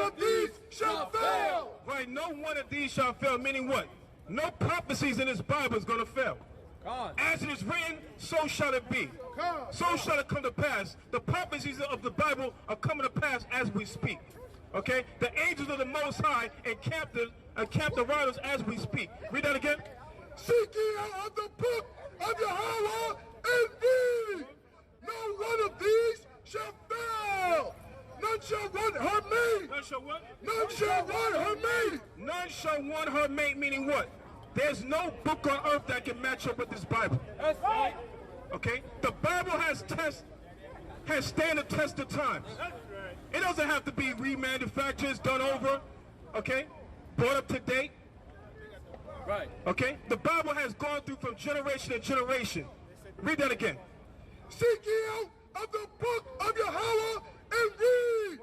of these shall fail. Right, no one of these shall fail, meaning what? No prophecies in this Bible is going to fail. As it is written, so shall it be. So shall it come to pass. The prophecies of the Bible are coming to pass as we speak. Okay? The angels of the Most High encamp around us as we speak. Read that again. Seek ye out of the book of Yahweh and read. No one of these shall fail. None shall want her mate. None shall what? None shall want her mate. None shall want her mate, meaning what? There's no book on earth that can match up with this Bible. That's right. Okay? The Bible has stand the test of time. It doesn't have to be remanufactured, done over, okay? Brought up to date. Right. Okay? The Bible has gone through from generation to generation. Read that again. Seek ye out of the book of Yahweh and read.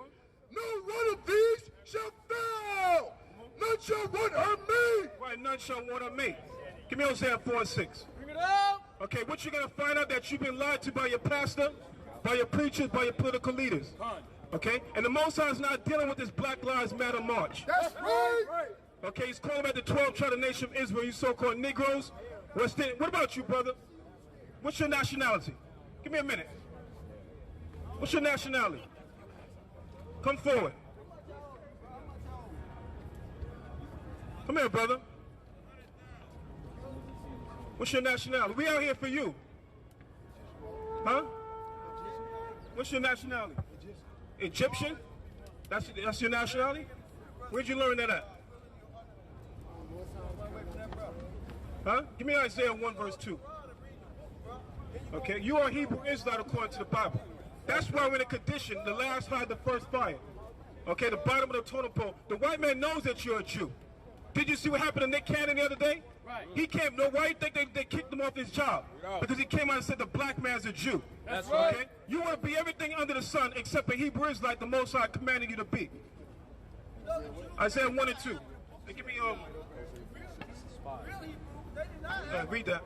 No one of these shall fail. None shall want her mate. Right, none shall want her mate. Give me Hosea 4:6. Bring it out. Okay, what you're going to find out that you've been lied to by your pastor, by your preachers, by your political leaders. Okay? And the Most High is not dealing with this Black Lives Matter march. That's right. Okay, he's calling out the 12 tribe of the nation of Israel, you so-called Negroes. What about you, brother? What's your nationality? Give me a minute. What's your nationality? Come forward. Come here, brother. What's your nationality? We out here for you. Huh? What's your nationality? Egyptian? That's your nationality? Where'd you learn that at? Huh? Give me Isaiah 1 verse 2. Okay, you are Hebrew Israelite according to the Bible. That's why we're in a condition, the last fire, the first fire. Okay, the bottom of the totem pole. The white man knows that you're a Jew. Did you see what happened to Nick Cannon the other day? Right. He came, no, why do you think they kicked him off his job? Because he came out and said the black man's a Jew. That's right. Okay? You want to be everything under the sun except a Hebrew Israelite, the Most High commanding you to be. Isaiah 1 and 2. Hey, give me read that.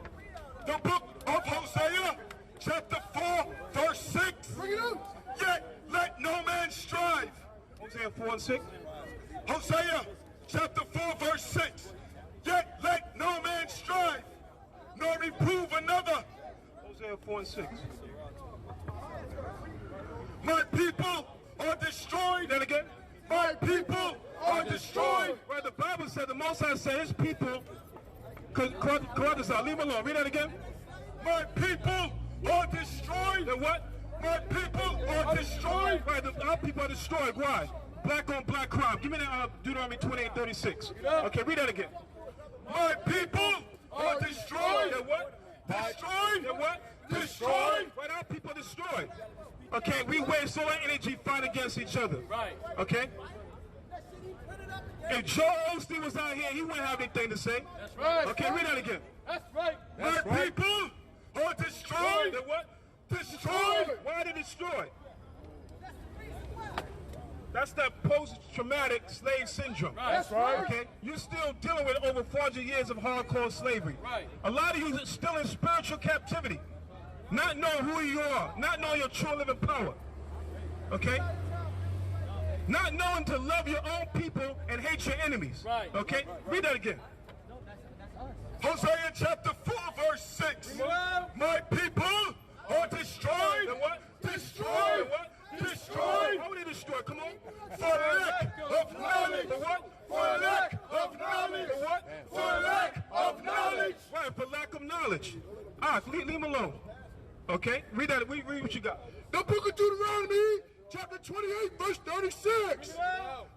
The book of Hosea, chapter 4, verse 6. Bring it out. Yet let no man strive. Hosea 4 and 6. Hosea, chapter 4, verse 6. Yet let no man strive, nor reprove another. Hosea 4 and 6. My people are destroyed. Then again. My people are destroyed. Right, the Bible said, the Most High said his people, leave him alone. Read that again. My people are destroyed. Then what? My people are destroyed. Right, our people are destroyed. Why? Black on black crime. Give me that Deuteronomy 28:36. Okay, read that again. My people are destroyed. Then what? Destroyed. Then what? Destroyed. Right, our people are destroyed. Okay, we waste all our energy fighting against each other. Right. Okay? If Joe Osteen was out here, he wouldn't have anything to say. That's right. Okay, read that again. That's right. My people are destroyed. Then what? Destroyed. Why are they destroyed? That's that post-traumatic slave syndrome. Right. That's right. Okay? You're still dealing with over 400 years of hardcore slavery. Right. A lot of you are still in spiritual captivity. Not knowing who you are. Not knowing your true living power. Okay? Not knowing to love your own people and hate your enemies. Right. Okay? Read that again. Hosea chapter 4, verse 6. My people are destroyed. Then what? Destroyed. Then what? Destroyed. How are they destroyed? Come on. For lack of knowledge. For what? For lack of knowledge. For what? For lack of knowledge. Right, for lack of knowledge. Leave him alone. Okay? Read that. Read what you got. The book of Deuteronomy, chapter 28, verse 36.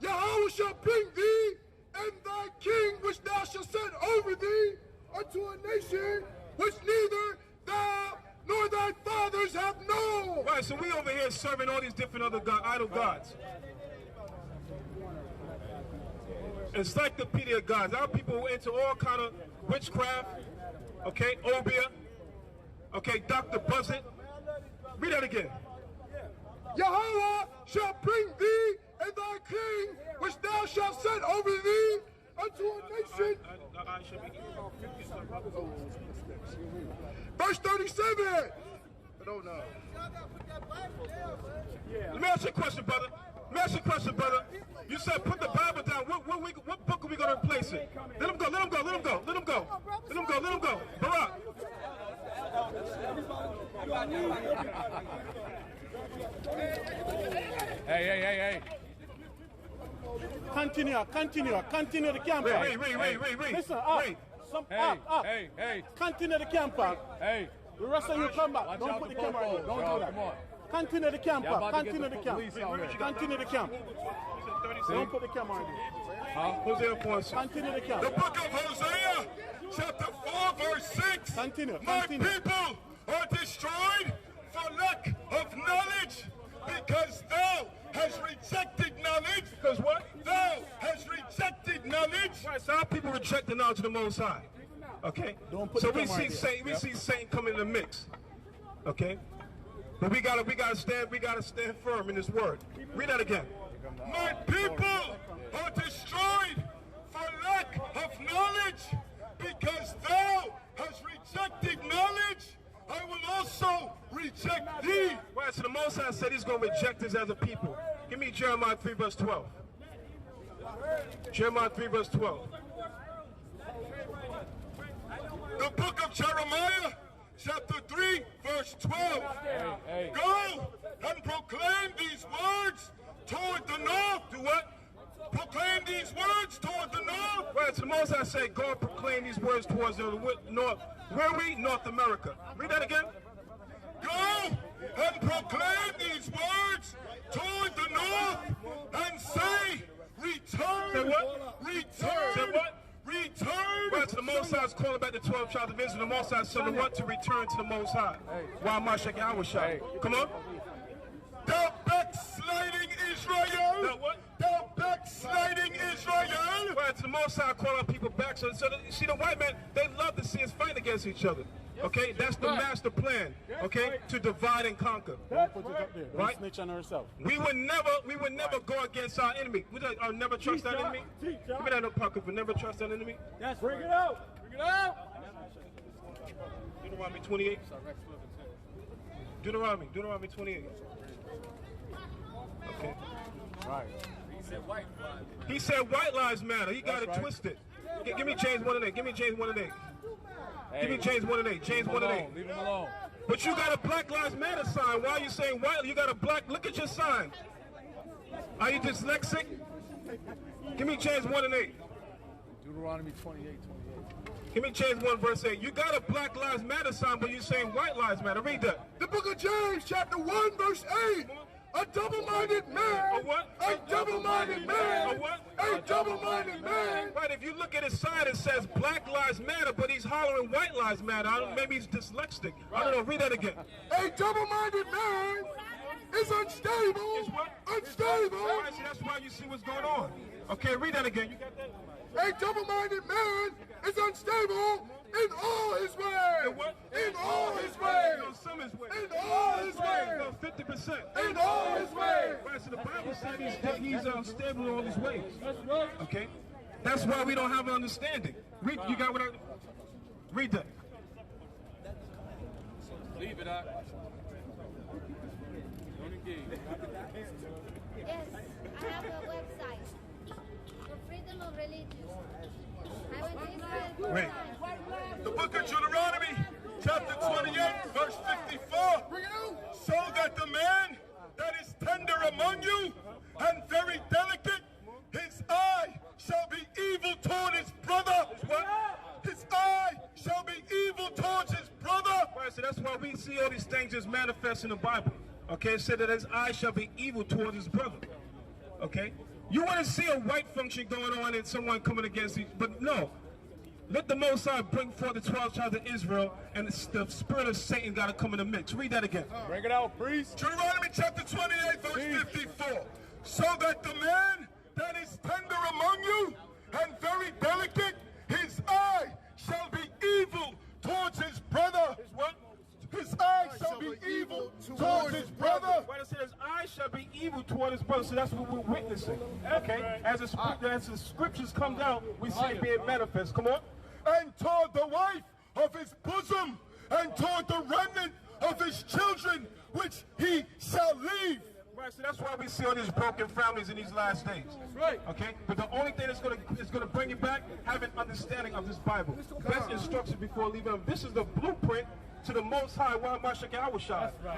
Yahweh shall bring thee and thy king which thou shalt set over thee unto a nation which neither thou nor thy fathers have known. Right, so we over here serving all these different other idol gods. Encyclopedia gods. Our people were into all kind of witchcraft. Okay, Obia. Okay, Dr. Buzzet. Read that again. Yahweh shall bring thee and thy king which thou shalt set over thee unto a nation. Verse 37. Let me ask you a question, brother. Let me ask you a question, brother. You said put the Bible down. What book are we going to replace it? Let him go, let him go, let him go, let him go. Let him go, let him go. Barack. Hey. Continue the camp. Wait. Listen, wait. Hey. Continue the camp. Hey. The rest of you come back. Don't put the camera on. Don't do that. Come on. Continue the camp. Continue the camp. Continue the camp. Don't put the camera on. Hosea 4. Continue the camp. The book of Hosea, chapter 4, verse 6. Continue. My people are destroyed for lack of knowledge, because thou hast rejected knowledge. Because what? Thou hast rejected knowledge. Right, so our people reject the knowledge of the Most High. Okay? So we see Satan coming in the mix. Okay? But we gotta stand firm in this word. Read that again. My people are destroyed for lack of knowledge, because thou hast rejected knowledge. I will also reject thee. Right, so the Most High said he's going to reject us as a people. Give me Jeremiah 3, verse 12. Jeremiah 3, verse 12. The book of Jeremiah, chapter 3, verse 12. Go and proclaim these words toward the north. Do what? Proclaim these words toward the north. Right, so the Most High said, go and proclaim these words towards the north. Where are we? North America. Read that again. Go and proclaim these words toward the north and say, return. Say what? Return. Say what? Return. Right, so the Most High is calling back the 12 tribes of Israel. The Most High is telling them what? To return to the Most High. Why am I shaking our shot? Come on. Thou backsliding Israel. Thou what? Thou backsliding Israel. Right, so the Most High calling people back. So see, the white man, they love to see us fight against each other. Okay, that's the master plan. Okay, to divide and conquer. Don't put it up there. Don't right? snitch on herself. We would never go against our enemy. We don't never trust our enemy. Give me that in the pocket. We never trust our enemy. Yes, bring it out. Bring it out. Deuteronomy 28. Deuteronomy 28. Okay. Right. He said white lives matter. He got it twisted. Give me James 1:8. Give me James 1:8. Give me James 1:8. James 1:8. Leave him alone. But you got a Black Lives Matter sign. Why are you saying white? You got a black. Look at your sign. Are you dyslexic? Give me James 1:8. Deuteronomy 28. Give me James 1 verse 8. You got a Black Lives Matter sign, but you're saying white lives matter. Read that. The book of James, chapter 1, verse 8. A double-minded man. A what? A double-minded man. A what? A double-minded man. Right, if you look at his sign, it says Black Lives Matter, but he's hollering white lives matter. Maybe he's dyslexic. I don't know. Read that again. A double-minded man is unstable. It's what? Unstable. All right, so that's why you see what's going on. Okay, read that again. You got that? A double-minded man is unstable in all his ways. In what? In all his ways. On some his ways. In all his ways. No, 50%. In all his ways. Right, so the Bible says he's unstable in all his ways. Okay? That's why we don't have an understanding. Read, you got what I... Read that. Leave it out. Don't engage. Yes, I have a website for freedom of religion. I went to Israel 4 Wait. times. The book of Deuteronomy, chapter 28, verse 54. So that the man that is tender among you and very delicate, his eye shall be evil toward his brother. His eye shall be evil towards his brother. Right, so that's why we see all these things just manifest in the Bible. Okay, it said that his eye shall be evil towards his brother. Okay? You want to see a white function going on and someone coming against you, but no. Let the Most High bring forth the 12 tribes of Israel, and the spirit of Satan got to come in the mix. Read that again. Bring it out, priest. Deuteronomy chapter 28, verse 54. So that the man that is tender among you and very delicate, his eye shall be evil towards his brother. His what? His eye shall be evil towards his brother. Right, it says his eye shall be evil toward his brother. So that's what we're witnessing. Okay? As the scriptures come down, we see it being manifest. Come on. And toward the wife of his bosom, and toward the remnant of his children, which he shall leave. Right, so that's why we see all these broken families in these last days. That's right. Okay? But the only thing that's gonna bring you back, have an understanding of this Bible. Best instructions before leaving. This is the blueprint to the Most High,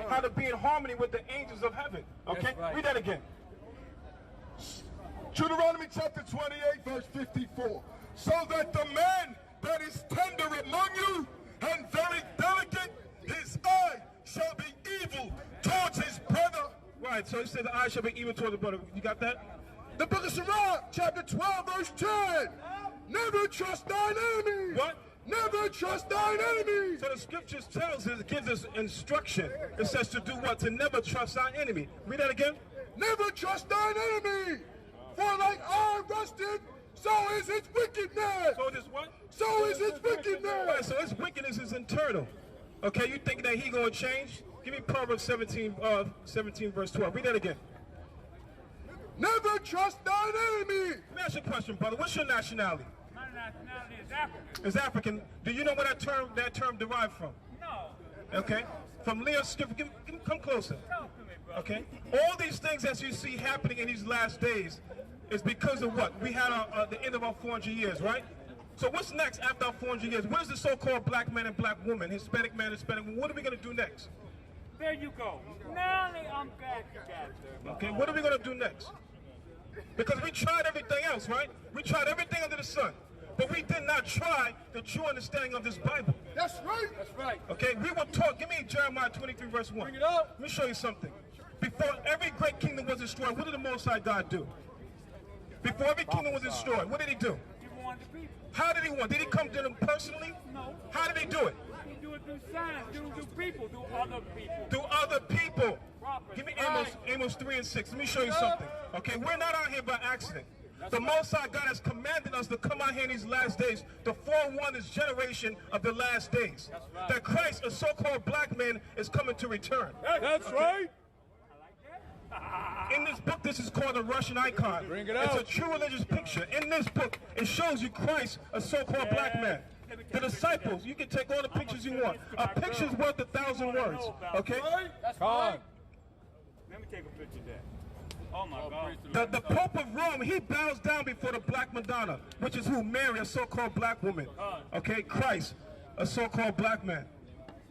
how to be in harmony with the angels of heaven. Okay? Right. Read that again. Deuteronomy chapter 28, verse 54. So that the man that is tender among you and very delicate, his eye shall be evil towards his brother. Right, so it said the eye shall be evil towards the brother. You got that? The book of Sirach, chapter 12, verse 10. Never trust thine enemy. What? Never trust thine enemy. So the scriptures tells us, it gives us instruction. It says to do what? To never trust our enemy. Read that again. Never trust thine enemy. For like iron rusted, so is his wickedness. So this what? So is his wickedness. Right, so his wickedness is internal. Okay, you think that he gonna change? Give me Proverbs 17 verse 12. Read that again. Never trust thine enemy. Let me ask you a question, brother. What's your nationality? My nationality is African. It's African. Do you know where that term derived from? No. Okay. From Leo Skip, come closer. Talk to me, bro. Okay. All these things that you see happening in these last days is because of what? We had the end of our 400 years, right? So what's next after our 400 years? What is the so-called black man and black woman, Hispanic man, Hispanic woman? What are we going to do next? There you go. Now I'm glad you got there. Okay, what are we going to do next? Because we tried everything else, right? We tried everything under the sun. But we did not try the true understanding of this Bible. That's right. That's right. Okay, we were taught. Give me Jeremiah 23, verse 1. Bring it up. Let me show you something. Before every great kingdom was destroyed, what did the Most High God do? Before every kingdom was destroyed, what did he do? You want the people. How did he want? Did he come to them personally? No. How did he do it? You do it through signs, through people, through other people. Through other people. Prophets. Give me Amos 3 and 6. Let me show you something. Okay, we're not out here by accident. The Most High God has commanded us to come out here in these last days to forewarn this generation of the last days. That Christ, a so-called black man, is coming to return. That's right. In this book, this is called a Russian icon. Bring it It's out. a true religious picture. In this book, it shows you Christ, a so-called black man. The disciples, you can take all the pictures you want. A picture's worth 1,000 words. Okay? That's right. Let me take a picture of that. Oh my God. The Pope of Rome, he bows down before the Black Madonna, which is who? Mary, a so-called black woman. Okay? Christ, a so-called black man.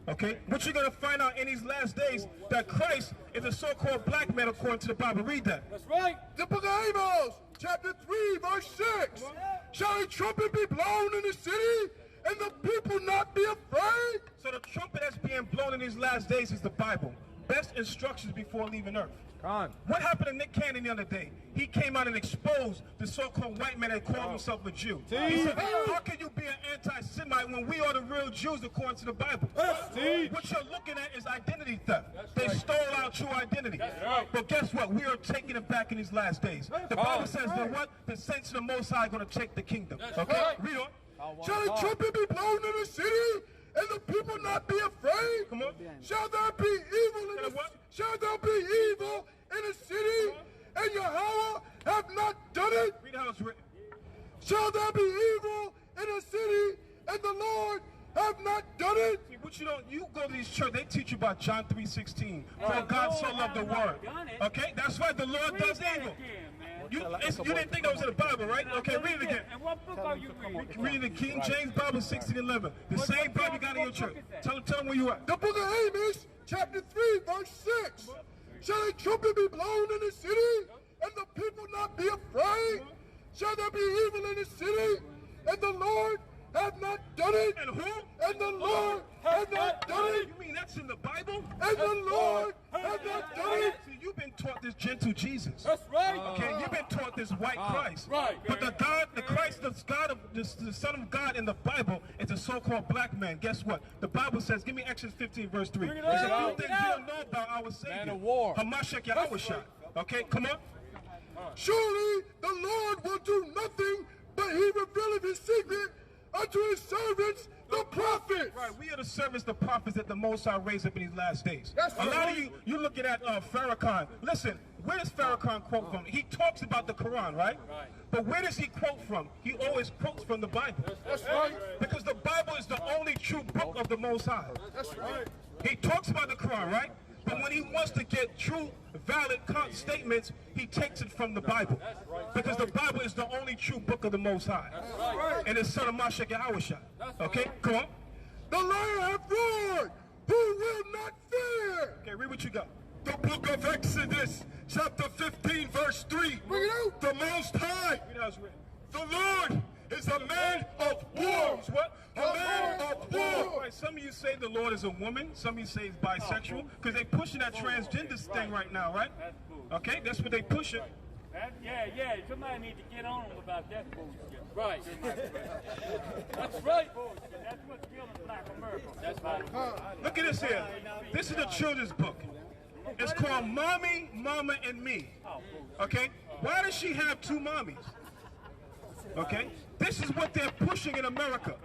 Okay? What you're going to find out in these last days, that Christ is a so-called black man according to the Bible. Read that. That's right. The book of Amos, chapter 3, verse 6. Shall a trumpet be blown in the city, and the people not be afraid? So the trumpet that's being blown in these last days is the Bible. Best instructions before leaving earth. Khan. What happened to Nick Cannon the other day? He came out and exposed the so-called white man that called himself a Jew. He said, how can you be an anti-Semite when we are the real Jews according to the Bible? What you're looking at is identity theft. They stole our true identity. But guess what? We are taking it back in these last days. The Bible says that what? The saints of the Most High are going to take the kingdom. Okay? Read on. Shall a trumpet be blown in the city, and the people not be afraid? Come on. Shall there be evil in the what? Shall there be evil in the city, and Yahweh have not done it? Read how it's written. Shall there be evil in the city, and the Lord have not done it? See, what you go to these churches, they teach you about John 3:16. For God so loved the world. Okay, that's right. The Lord does evil. You didn't think that was in the Bible, right? Okay, read it again. And what book are you reading? Read the King James Bible 16:11. The same Bible you got in your church. Tell them where you at. The book of Amos, chapter 3, verse 6. Shall a trumpet be blown in the city, and the people not be afraid? Shall there be evil in the city, and the Lord have not done it? And who? And the Lord have not done it? You mean that's in the Bible? And the Lord have not done it? See, you've been taught this gentle Jesus. That's right. Okay, you've been taught this white Christ. Right. But the Christ, the Son of God in the Bible is a so-called black man. Guess what? The Bible says, give me Exodus 15, verse 3. Bring it There's a out. few things you don't know about our Savior. Man of war. Hamashiach Yahushua. Okay, come on. Surely the Lord will do nothing, but he revealeth his secret unto his servants, the prophets. Right, we are the servants, the prophets that the Most High raised up in these last days. That's A lot right. of you looking at Farrakhan. Listen, where does Farrakhan quote from? He talks about the Quran, right? But where does he quote from? He always quotes from the Bible. That's right. Because the Bible is the only true book of the Most High. That's right. He talks about the Quran, right? But when he wants to get true, valid statements, he takes it from the Bible. Because the Bible is the only true book of the Most High. And it's Son of Mashiach Yahushua. Okay, come on. The Lion hath roared. Who will not fear? Okay, read what you got. The book of Exodus, chapter 15, verse 3. Bring it out. The Most High, Read how it's written. the Lord, is a man of war. What? A man of war. Right, some of you say the Lord is a woman. Some of you say he's bisexual. Because they're pushing that transgender thing right now, right? That's bullshit. Okay, that's what they pushing. Yeah. Somebody needs to get on them about that bullshit. Right. That's right. Bullshit. That's what's killing Black America. That's right. Look at this here. This is a children's book. It's called Mommy, Mama, and Me. Okay? Why does she have two mommies? Okay? This is what they're pushing in America.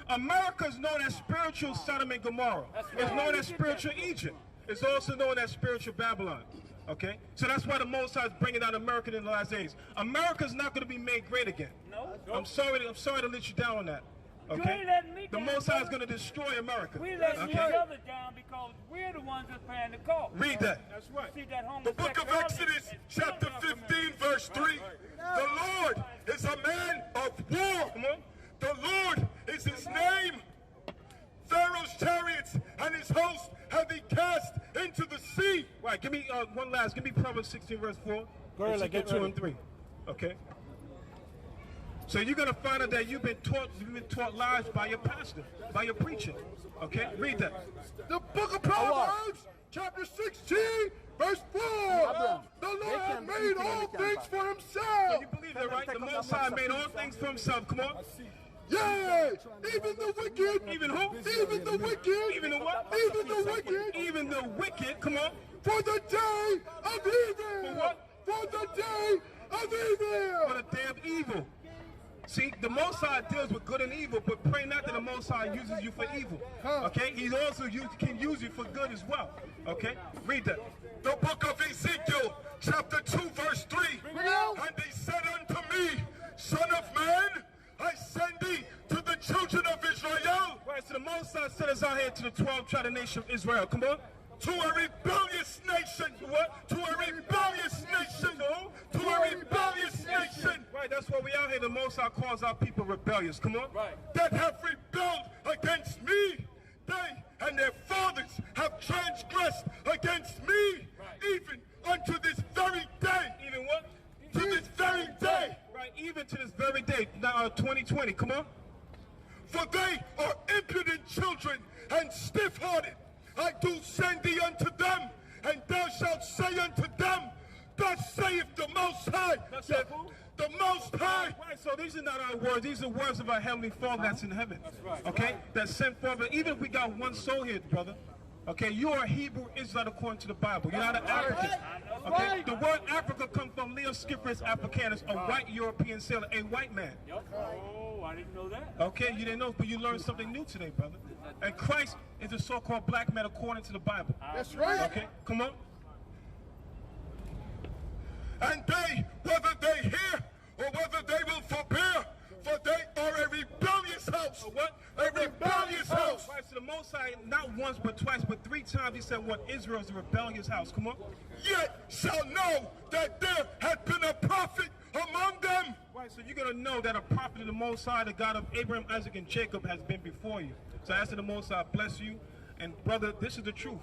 America is known as spiritual Sodom and Gomorrah. It's known as spiritual Egypt. It's also known as spiritual Babylon. Okay? So that's why the Most High is bringing out America in the last days. America's not going to be made great again. No. I'm sorry to let you down on that. You Okay? ain't letting me The down, Most High is brother. going to destroy America. We letting each Okay? other down because we're the ones that's paying the cost. Read that. That's right. See that The book of homosexuality Exodus, is chapter killing us, 15, verse 3. The Lord is a man of war. Come on. The Lord is his name. Pharaoh's chariots and his host have he cast into the sea. Right, give me one last. Give me Proverbs 16, verse 4. Guerrilla, Let's get 2 ready. and 3. Okay. So you're gonna find out that you've been taught lies by your pastor, by your preacher. Okay, read that. The book of Proverbs, chapter 16, verse 4. The Lord hath made all things for So himself. you believe that, right? The Most High made all things for himself. Come on. Yea, even the wicked. Even who? Even the wicked. Even the what? Even the wicked. Even the wicked. Come on. For the day of evil. For what? For the day of For evil. the day of evil. See, the Most High deals with good and evil, but pray not that the Most High uses you for evil. Okay? He also can use you for good as well. Okay? Read that. The book of Ezekiel, chapter 2, verse 3. And he said unto me, Son of man, I send thee to the children of Israel, Right, so the Most High sent us out here to the 12 tribe nation of Israel. Come on. to a rebellious nation. What? To a rebellious nation. To a rebellious nation Right, that's why we out here. The Most High calls our people rebellious. Come on. Right. that have rebelled against me. They and their fathers have transgressed against me, even unto this very day. Even what? To this very day. Right, even to this very day, now 2020. Come on. For they are impudent children and stiff-hearted. I do send thee unto them, and thou shalt say unto them, Thus saith the Most High. Thus saith who? The Most High. Right, so these are not our words. These are words of our Heavenly Father that's in heaven. Okay? That sent forth. Even if we got one soul here, brother. Okay, you are a Hebrew Israelite according to the Bible. You're not an African. Okay? The word Africa comes from Leo Schiffer's Africanus, a white European sailor, a white man. Oh, I didn't know that. Okay, you didn't know, but you learned something new today, brother. And Christ is a so-called black man according to the Bible. That's right. Okay, come on. And they, whether they hear or whether they will forbear, for they are a rebellious house. What? A rebellious house. Right, so the Most High, not once but twice, but 3 times he said what? Israel is a rebellious house. Come on. Yet shall know that there had been a prophet among them. Right, so you're going to know that a prophet of the Most High, the God of Abraham, Isaac, and Jacob, has been before you. So I ask the Most High bless you. And brother, this is the truth.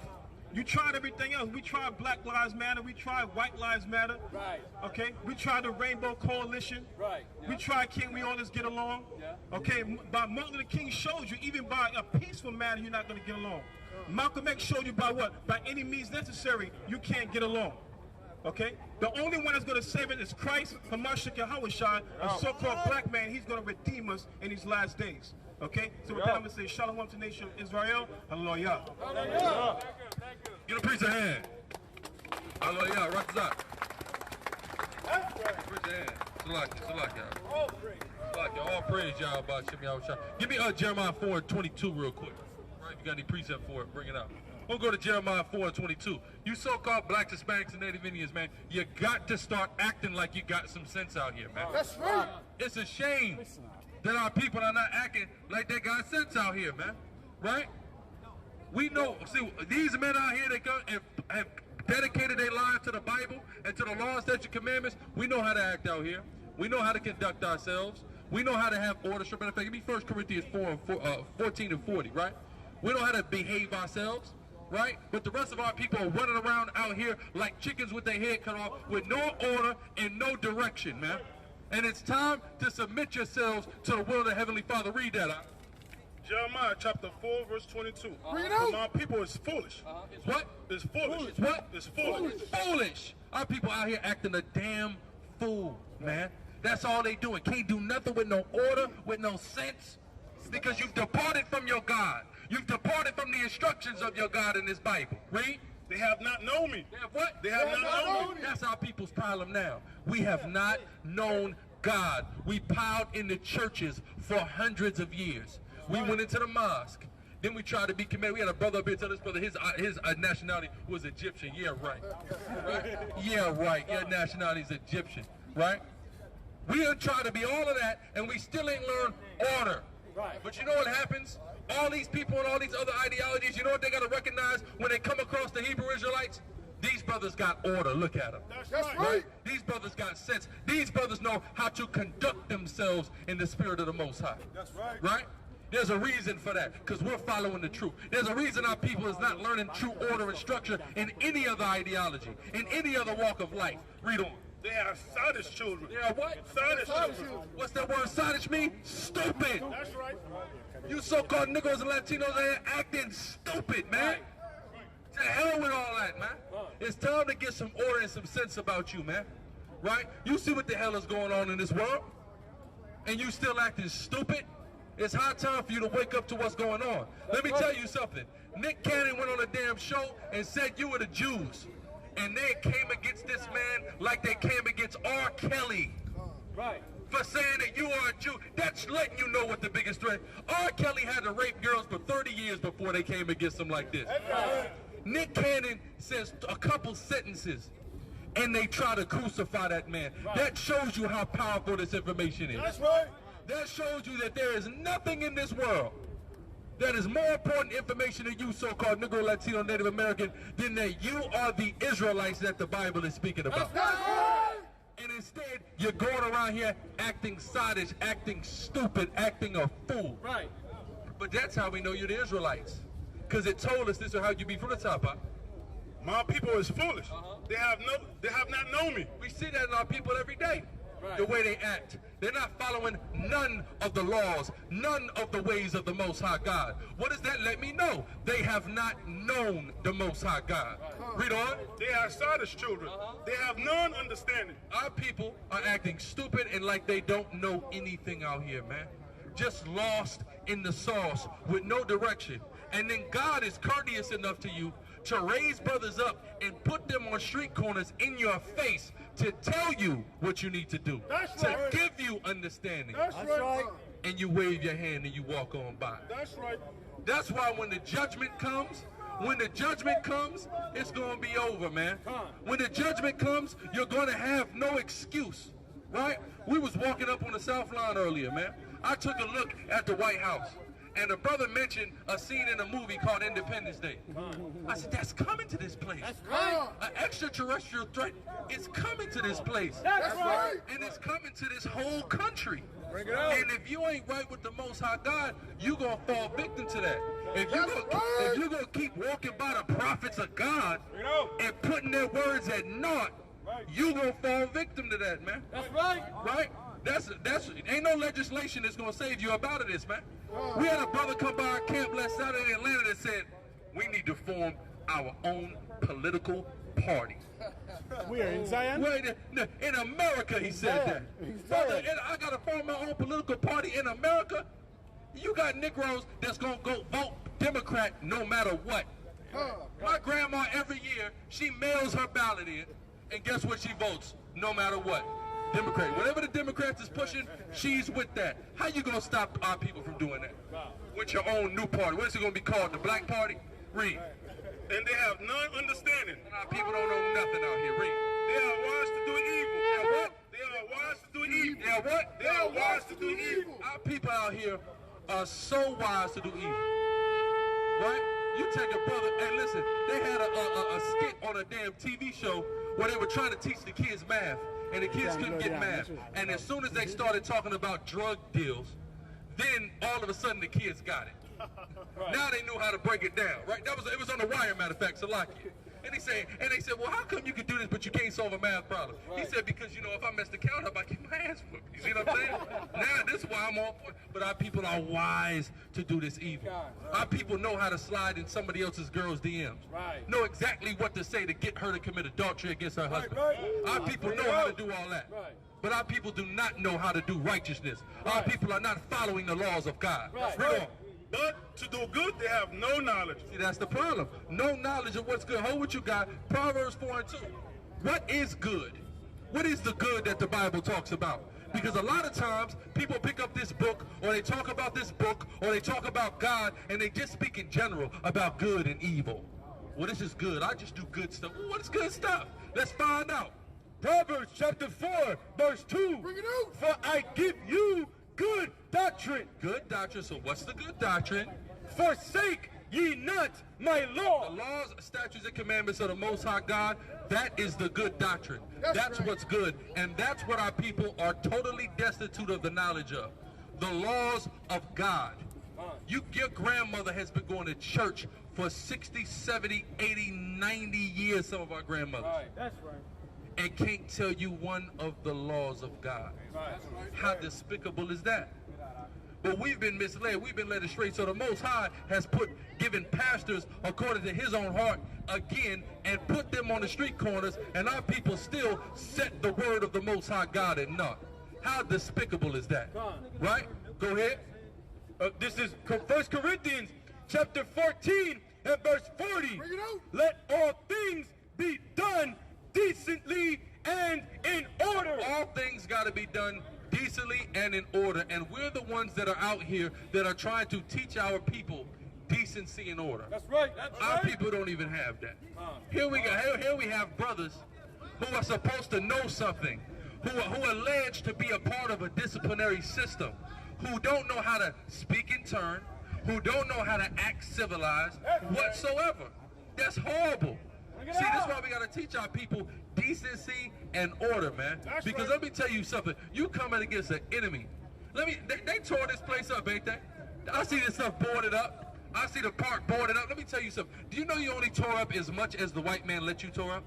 You tried everything else. We tried Black Lives Matter. We tried White Lives Matter. Right. Okay. We tried the Rainbow Coalition. Right. We tried Can't We All Just Get Along? Yeah. Okay. By Martin Luther King showed you, even by a peaceful matter, you're not going to get along. Malcolm X showed you by what? By any means necessary, you can't get along. Okay? The only one that's going to save it is Christ, Hamashiach Yahushua, a so-called black man. He's going to redeem us in these last days. Okay? So with that, I'm going to say Shalom to the nation of Israel. Hallelujah. Get a priest a hand. Hallelujah. Rock this out. Priest a hand. Salak, all praise y'all about Shem Yahushua. Give me Jeremiah 4:22 real quick. Right? If you got any precept for it, bring it out. We'll go to Jeremiah 4:22. You so-called blacks, Hispanics, and Native Indians, man, you got to start acting like you got some sense out here, man. That's right. It's a shame that our people are not acting like they got sense out here, man. Right? We know, see, these men out here, they come, if have dedicated their lives to the Bible and to the law, statutes, and commandments, we know how to act out here. We know how to conduct ourselves. We know how to have order. Matter of fact, give me 1 Corinthians 14 and 40, right? We know how to behave ourselves, right? But the rest of our people are running around out here like chickens with their head cut off with no order and no direction, man. And it's time to submit yourselves to the will of the Heavenly Father. Read that out. Jeremiah chapter 4, verse 22. Read out. My people is foolish. What? It's foolish. It's what? It's foolish. Foolish. Our people out here acting a damn fool, man. That's all they doing. Can't do nothing with no order, with no sense, because you've departed from your God. You've departed from the instructions of your God in this Bible. Read. They have not known me. They have what? They have not known me. That's our people's problem now. We have not known God. We piled in the churches for hundreds of years. We went into the mosque. Then we tried to be committed. We had a brother up here tell this brother his nationality was Egyptian. Yeah, right. Right? Yeah, right. Your nationality is Egyptian. Right? We done tried to be all of that, and we still ain't learned order. Right. But you know what happens? All these people and all these other ideologies, you know what they got to recognize when they come across the Hebrew Israelites? These brothers got order. Look at them. That's right. These brothers got sense. These brothers know how to conduct themselves in the spirit of the Most High. That's right. Right? There's a reason for that, because we're following the truth. There's a reason our people is not learning true order and structure in any other ideology, in any other walk of life. Read on. They have sadish children. They are what? Sadish children. What's that word sadish mean? Stupid. That's right. You so-called Negroes and Latinos are acting stupid, man. To hell with all that, man. It's time to get some order and some sense about you, man. Right? You see what the hell is going on in this world? And you still acting stupid? It's high time for you to wake up to what's going on. Let me tell you something. Nick Cannon went on a damn show and said you were the Jews. And they came against this man like they came against R. Kelly. Right. For saying that you are a Jew. That's letting you know what the biggest threat. R. Kelly had to rape girls for 30 years before they came against him like this. Nick Cannon says a couple sentences and they try to crucify that man. That shows you how powerful this information is. That's right. That shows you that there is nothing in this world that is more important information than you, so-called Negro, Latino, Native American, than that you are the Israelites that the Bible is speaking about. That's right. And instead, you're going around here acting sottish, acting stupid, acting a fool. Right. But that's how we know you're the Israelites. Because it told us this is how you be from the top up. My people is foolish. They have not known me. We see that in our people every day. Right. The way they act. They're not following none of the laws, none of the ways of the Most High God. What does that let me know? They have not known the Most High God. Read on. They are sadish children. They have none understanding. Our people are acting stupid and like they don't know anything out here, man. Just lost in the sauce with no direction. And then God is courteous enough to you to raise brothers up and put them on street corners in your face to tell you what you need to do. That's to right. give you understanding. That's right. And you wave your hand and you walk on by. That's right. That's why when the judgment comes, it's going to be over, man. When the judgment comes, you're going to have no excuse, right? We was walking up on the South Line earlier, man. I took a look at the White House, and the brother mentioned a scene in a movie called Independence Day. I said, that's coming to this place. That's right. An extraterrestrial threat is coming to this place. That's right. And it's coming to this whole country. Bring it out. And if you ain't right with the Most High God, you gonna fall victim to that. If you gonna keep walking by the prophets of God and putting their words at naught, you gonna fall victim to that, man. That's right. Right? That's ain't no legislation that's gonna save you out of this, man. We had a brother come by our camp last Saturday in Atlanta that said we need to form our own political party. We are in Zion. Wait, in America, he said that. Brother, I gotta form my own political party in America. You got Negroes that's gonna go vote Democrat no matter what. My grandma every year, she mails her ballot in, and guess what she votes? No matter what. Democrat. Whatever the Democrats is pushing, she's with that. How you gonna stop our people from doing that? With your own new party. What is it gonna be called? The Black Party? Read. And they have none understanding. And our people don't know nothing out here. Read. They are wise to do evil. They are what? They are wise to do evil. They are what? They are wise to do evil. Our people out here are so wise to do evil. Right? You take a brother, and listen, they had a skit on a damn TV show where they were trying to teach the kids math, and the kids couldn't get math. And as soon as they started talking about drug deals, then all of a sudden the kids got it. Now they knew how to break it down, right? It was on the wire, matter of fact, Salakia. And they said, well, how come you can do this, but you can't solve a math problem? He said, because, you know, if I mess the count up, I get my ass whooped. You see what I'm saying? Now, this is why I'm all for it. But our people are wise to do this evil. Our people know how to slide in somebody else's girl's DMs. Know exactly what to say to get her to commit adultery against her husband. Our people know how to do all that. But our people do not know how to do righteousness. Our people are not following the laws of God. Read on. But to do good, they have no knowledge. See, that's the problem. No knowledge of what's good. Hold what you got. Proverbs 4:2. What is good? What is the good that the Bible talks about? Because a lot of times, people pick up this book, or they talk about this book, or they talk about God, and they just speak in general about good and evil. Well, this is good. I just do good stuff. Well, what is good stuff? Let's find out. Proverbs chapter 4, verse 2. Bring it out. For I give you good doctrine. Good doctrine. So what's the good doctrine? Forsake ye not my law. The laws, statutes, and commandments of the Most High God, that is the good doctrine. That's right. what's good. And that's what our people are totally destitute of the knowledge of. The laws of God. Your grandmother has been going to church for 60, 70, 80, 90 years, some of our grandmothers. That's right. And can't tell you one of the laws of God. How despicable is that? But we've been misled. We've been led astray. So the Most High has given pastors according to his own heart again and put them on the street corners, and our people still set the word of the Most High God at naught. How despicable is that? Right? Go ahead. This is 1 Corinthians chapter 14 and verse 40. Bring it out. Let all things be done decently and in order. All things got to be done decently and in order, and we're the ones that are out here that are trying to teach our people decency and order. That's right. Our people don't even have that. Here we go. Here we have brothers who are supposed to know something, who are alleged to be a part of a disciplinary system, who don't know how to speak in turn, who don't know how to act civilized whatsoever. That's horrible. See, this is why we got to teach our people decency and order, man. Because let me tell you something. You coming against an enemy. They tore this place up, ain't they? I see this stuff boarded up. I see the park boarded up. Let me tell you something. Do you know you only tore up as much as the white man let you tore up?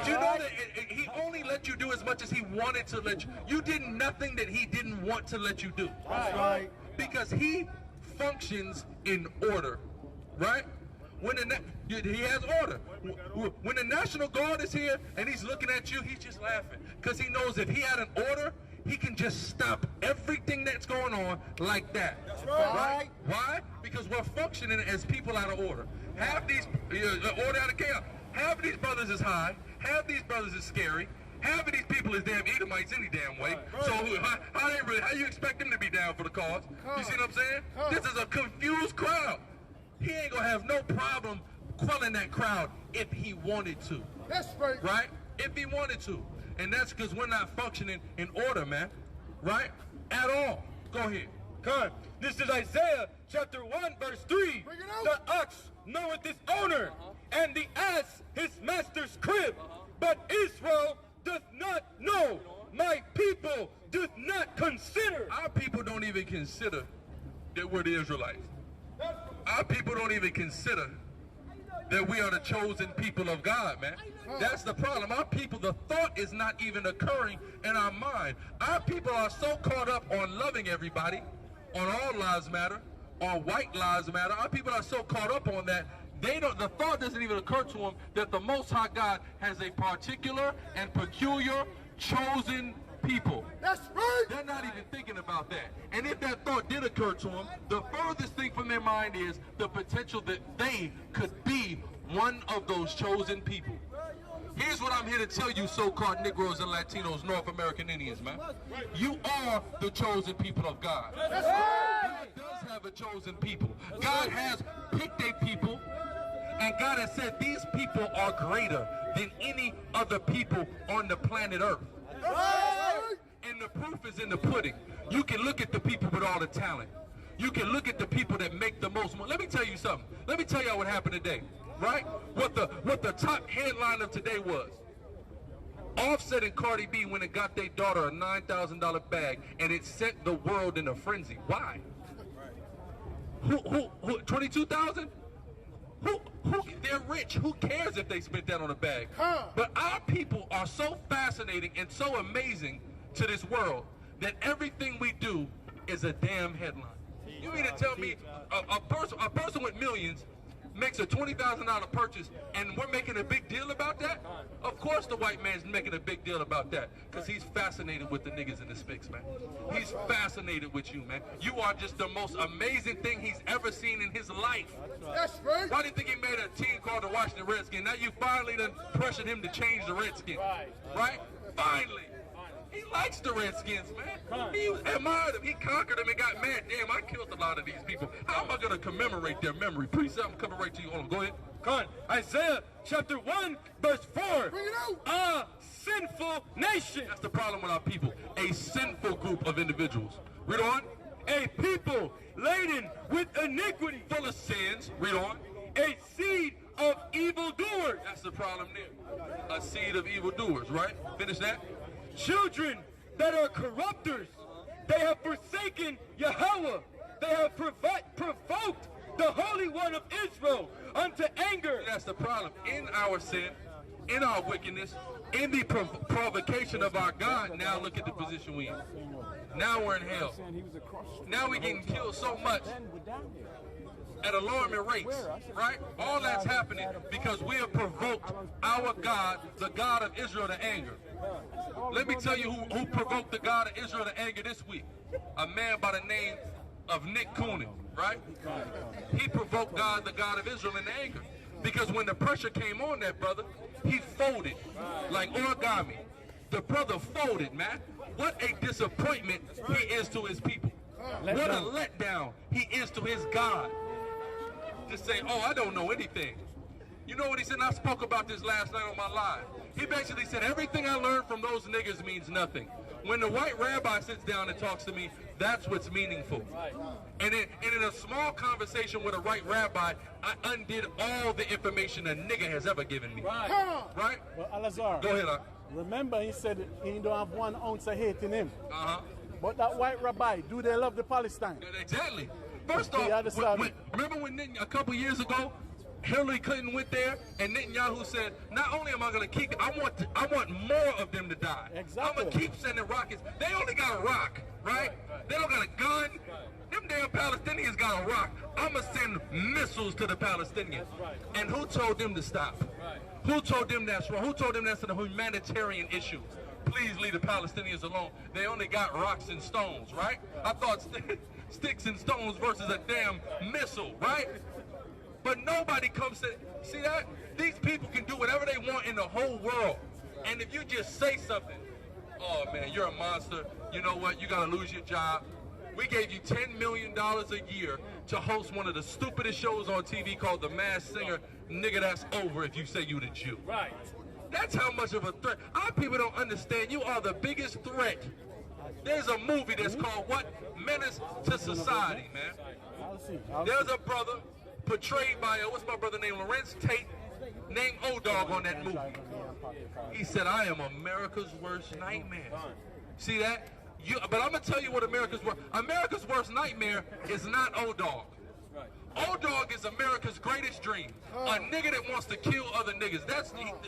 Do you know that he only let you do as much as he wanted to let you? You did nothing that he didn't want to let you do. That's right. Because he functions in order, right? He has order. When the National Guard is here and he's looking at you, he's just laughing. Because he knows if he had an order, he can just stop everything that's going on like that. That's right. Why? Because we're functioning as people out of order. Half these, order out of chaos. Half of these brothers is high. Half these brothers is scary. Half of these people is damn Edomites any damn way. So how you expect them to be down for the cause? You see what I'm saying? This is a confused crowd. He ain't gonna have no problem quelling that crowd if he wanted to. That's right. Right? If he wanted to. And that's because we're not functioning in order, man. Right? At all. Go ahead. Come. This is Isaiah chapter 1 verse 3. Bring it out. The ox knoweth his owner, and the ass his master's crib. But Israel doth not know. My people doth not consider. Our people don't even consider that we're the Israelites. Our people don't even consider that we are the chosen people of God, man. That's the problem. Our people, the thought is not even occurring in our mind. Our people are so caught up on loving everybody, on all lives matter, on white lives matter. Our people are so caught up on that, the thought doesn't even occur to them that the Most High God has a particular and peculiar chosen people. That's right. They're not even thinking about that. And if that thought did occur to them, the furthest thing from their mind is the potential that they could be one of those chosen people. Here's what I'm here to tell you, so-called Negroes and Latinos, North American Indians, man. You are the chosen people of God. That's right. God does have a chosen people. God has picked a people, and God has said these people are greater than any other people on the planet Earth. That's right. And the proof is in the pudding. You can look at the people with all the talent. you can look at the people that make the most money. Let me tell you something. Let me tell y'all what happened today, right? What the top headline of today was. Offset and Cardi B went and got their daughter a $9,000 bag, and it sent the world in a frenzy. Why? Who 22,000? Who, they're rich. Who cares if they spent that on a bag? But our people are so fascinating and so amazing to this world that everything we do is a damn headline. You mean to tell me a person with millions makes a $20,000 purchase and we're making a big deal about that? Of course the white man's making a big deal about that because he's fascinated with the niggas in this fix, man. He's fascinated with you, man. You are just the most amazing thing he's ever seen in his life. That's right. Why do you think he made a team called the Washington Redskins? Now you finally done pressured him to change the Redskins, right? Finally. He likes the Redskins, man. He admired them. He conquered them and got mad. Damn, I killed a lot of these people. How am I going to commemorate their memory? Priest, I'm coming right to you. Hold on, go ahead. Come on. Isaiah chapter 1, verse 4. Bring it out. A sinful nation. That's the problem with our people. A sinful group of individuals. Read on. A people laden with iniquity. Full of sins. Read on. A seed of evildoers. That's the problem there. A seed of evildoers, right? Finish that. Children that are corrupters. They have forsaken Yahweh. They have provoked the Holy One of Israel unto anger. That's the problem. In our sin, in our wickedness, in the provocation of our God, now look at the position we in. Now we're in hell. Now we're getting killed so much at alarming rates, right? All that's happening because we have provoked our God, the God of Israel, to anger. Let me tell you who provoked the God of Israel to anger this week. A man by the name of Nick Coonan, right? He provoked God, the God of Israel, into anger. Because when the pressure came on that brother, he folded like origami. The brother folded, man. What a disappointment he is to his people. What a letdown he is to his God. To say, oh, I don't know anything. You know what he said? And I spoke about this last night on my live. He basically said, everything I learned from those niggas means nothing. When the white rabbi sits down and talks to me, that's what's meaningful. And in a small conversation with a white rabbi, I undid all the information a nigga has ever given me. Right? Well, Alazar, go ahead, remember he said he don't have 1 ounce of hate in him. But that white rabbi, do they love the Palestine? Exactly. First off, remember when a couple years ago, Hillary Clinton went there, and Netanyahu said, not only am I going to keep, I want more of them to die. Exactly. I'm going to keep sending rockets. They only got a rock, right? They don't got a gun. Them damn Palestinians got a rock. I'm going to send missiles to the Palestinians. And who told them to stop? Who told them that's wrong? Who told them that's a humanitarian issue? Please leave the Palestinians alone. They only got rocks and stones, right? I thought sticks and stones versus a damn missile, right? But nobody comes to, see that? These people can do whatever they want in the whole world. And if you just say something, oh man, you're a monster, you know what, you gotta lose your job. We gave you $10 million a year to host one of the stupidest shows on TV called The Masked Singer. Nigga, that's over if you say you the Jew. Right. That's how much of a threat. Our people don't understand. You are the biggest threat. There's a movie that's called what? Menace to Society, man. There's a brother portrayed by, what's my brother named? Lawrence Tate, named O-Dog on that movie. He said, I am America's worst nightmare. See that? But I'm going to tell you what America's worst nightmare is not O-Dog. O-Dog is America's greatest dream. A nigga that wants to kill other niggas.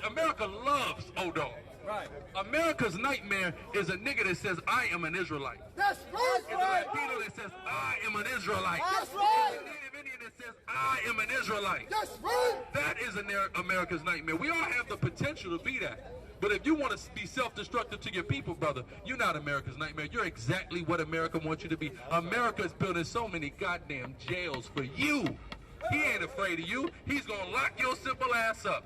America loves O-Dog. Right. America's nightmare is a nigga that says, I am an Israelite. That's right. It's a Latino that says, I am an Israelite. That's right. It's a Native Indian that says, I am an Israelite. That's right. That is America's nightmare. We all have the potential to be that. But if you want to be self-destructive to your people, brother, you're not America's nightmare. You're exactly what America wants you to be. America is building so many goddamn jails for you. He ain't afraid of you. He's going to lock your simple ass up.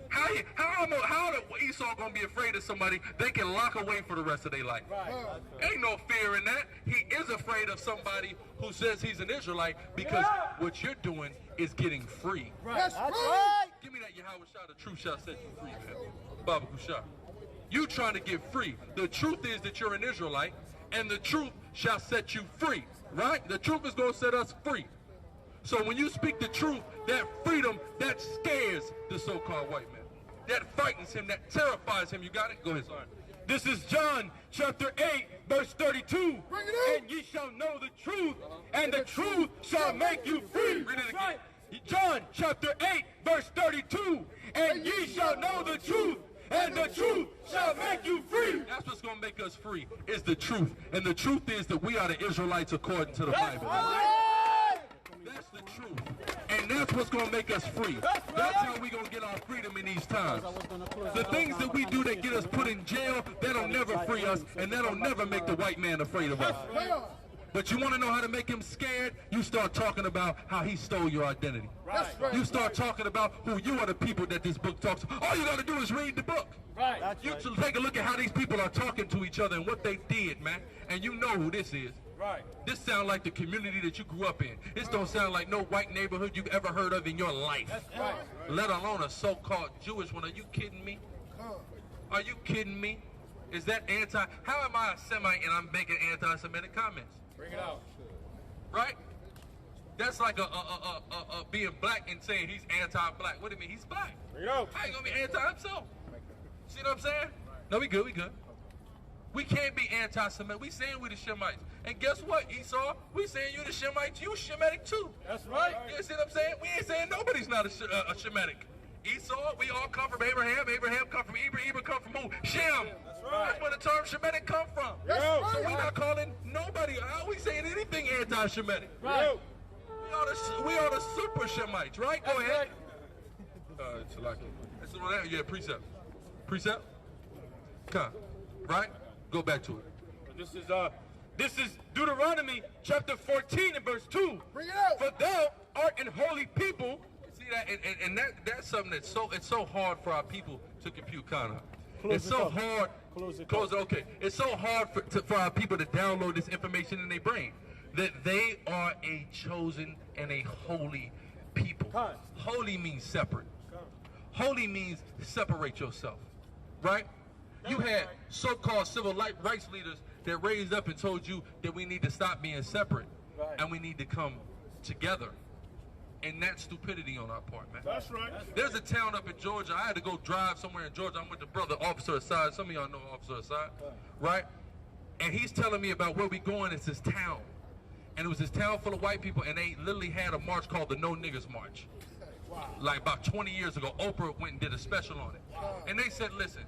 How the Esau going to be afraid of somebody they can lock away for the rest of their life? Ain't no fear in that. He is afraid of somebody who says he's an Israelite because what you're doing is getting free. That's right. Give me that Yahweh shot, the truth shall set you free, man. Baba Kusha. You trying to get free. The truth is that you're an Israelite, and the truth shall set you free. Right? The truth is going to set us free. So when you speak the truth, that freedom, that scares the so-called white man. That frightens him, that terrifies him. You got it? Go ahead, sorry. This is John chapter 8, verse 32. Bring it out. And ye shall know the truth, and the truth shall make you free. Read it again. John chapter 8, verse 32. And ye shall know the truth, and the truth shall make you free. That's what's going to make us free, is the truth. And the truth is that we are the Israelites according to the Bible. That's the truth. And that's what's going to make us free. That's how we're going to get our freedom in these times. The things that we do that get us put in jail, that'll never free us, and that'll never make the white man afraid of us. But you want to know how to make him scared? You start talking about how he stole your identity. That's right. You start talking about who you are, the people that this book talks. All you got to do is read the book. Right. You should take a look at how these people are talking to each other and what they did, man. And you know who this is. Right. This sounds like the community that you grew up in. This don't sound like no white neighborhood you've ever heard of in your life. That's right. Let alone a so-called Jewish one. Are you kidding me? Are you kidding me? Is that anti? How am I a Semite and I'm making anti-Semitic comments? Bring it out. Right? That's like a being black and saying he's anti-black. What do you mean? He's black. Bring it out. How you gonna be anti himself? See what I'm saying? No, we good, we good. We can't be anti-Semitic. We saying we the Shemites. And guess what, Esau? We saying you the Shemites, you Shemitic too. That's right. You see what I'm saying? We ain't saying nobody's not a Shemitic. Esau, we all come from Abraham. Abraham come from Eber. Eber come from who? Shem. That's right. That's where the term Shemitic come from. That's So right. we're not calling nobody. How we saying anything anti-Shemitic? Right. We are the super Shemites, right? Go That's ahead. right. That's what that. Yeah, precept. Precept. Come. Right. Go back to it. This is Deuteronomy chapter 14 and verse 2. Bring it out. For thou art an holy people. See that, and that's something that's so hard for our people to compute, kind of. Close It's it so up. hard. Close it Close it. Okay. It's so hard for our people to download this information in their brain that they are a chosen and a holy people. Kind. Holy means separate. Holy means separate yourself, right? You had so-called civil rights leaders that raised up and told you that we need to stop being separate, and we need to come together. And that's stupidity on our part, man. That's right. There's a town up in Georgia. I had to go drive somewhere in Georgia. I'm with the brother, Officer Assad. Some of y'all know Officer Assad, right? And he's telling me about where we going. It's this town. And it was this town full of white people, and they literally had a march called the No Niggers March. Like about 20 years ago, Oprah went and did a special on it. And they said, listen,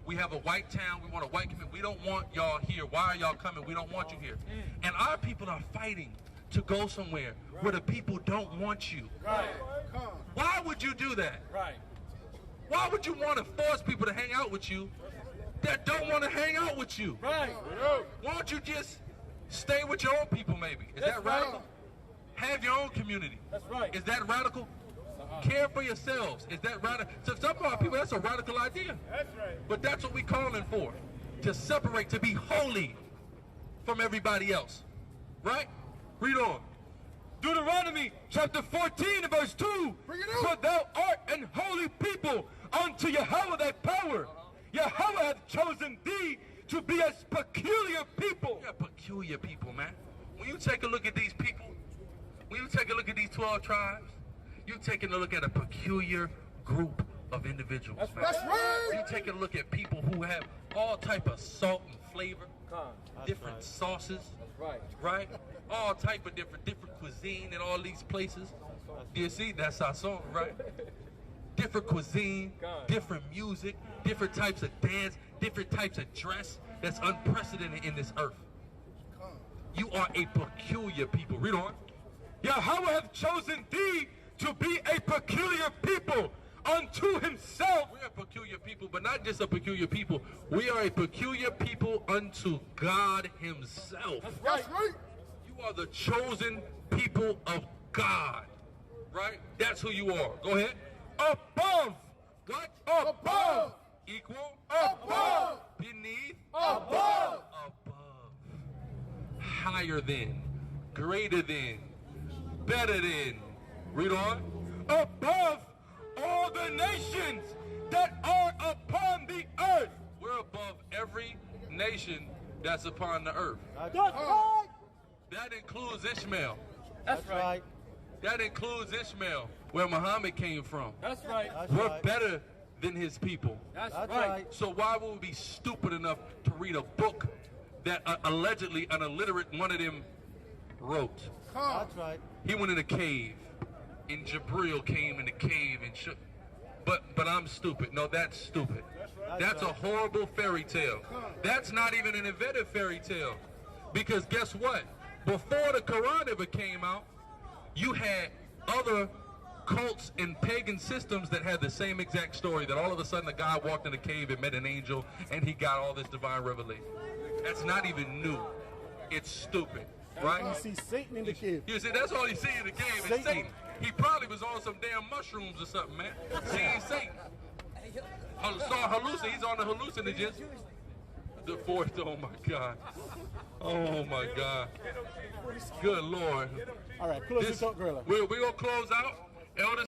we have a white town. We want a white community. We don't want y'all here. Why are y'all coming? We don't want you here. And our people are fighting to go somewhere where the people don't want you. Right. Why would you do that? Right. Why would you want to force people to hang out with you that don't want to hang out with you? Right. Why don't you just stay with your own people maybe? Is that radical? Have your own community. That's right. Is that radical? Care for yourselves. Is that radical? So some of our people, that's a radical idea. That's right. But that's what we're calling for. To separate, to be holy from everybody else. Right? Read on. Deuteronomy chapter 14 and verse 2. Bring it out. For thou art an holy people unto Yahweh thy power. Yahweh hath chosen thee to be a peculiar people. You're a peculiar people, man. When you take a look at these people, when you take a look at these 12 tribes, you're taking a look at a peculiar group of individuals. Man. That's right. You're taking a look at people who have all type of salt and flavor, different sauces, Right. right? All type of different cuisine in all these places. You see, that's our song, right? Different cuisine, different music, different types of dance, different types of dress that's unprecedented in this earth. You are a peculiar people. Read on. Yahweh hath chosen thee to be a peculiar people unto himself. We're a peculiar people, but not just a peculiar people. We are a peculiar people unto God himself. That's right. You are the chosen people of God, right? That's who you are. Go ahead. Above. What? Above. Equal. Above. Beneath. Above. Above. Higher than. Greater than. Better than. Read on. Above all the nations that are upon the earth. We're above every nation that's upon the earth. That's right. That includes Ishmael. That's right. That includes Ishmael, where Muhammad came from. That's right. We're better than his people. That's right. So why would we be stupid enough to read a book that allegedly an illiterate one of them wrote? That's right. He went in a cave, and Jabril came in the cave and shook. But I'm stupid. No, that's stupid. That's a horrible fairy tale. That's not even an invented fairy tale. Because guess what? Before the Quran ever came out, you had other cults and pagan systems that had the same exact story, that all of a sudden a guy walked in a cave and met an angel and he got all this divine revelation. That's not even new. It's stupid, right? You see Satan in the cave. You see, that's all you see in the cave is Satan. He probably was on some damn mushrooms or something, man. Seeing Satan. He's on the hallucinogens. The fourth, oh my God. Oh my God. Good Lord. All right, close this up, Guerrilla. We're going to close out. Elders.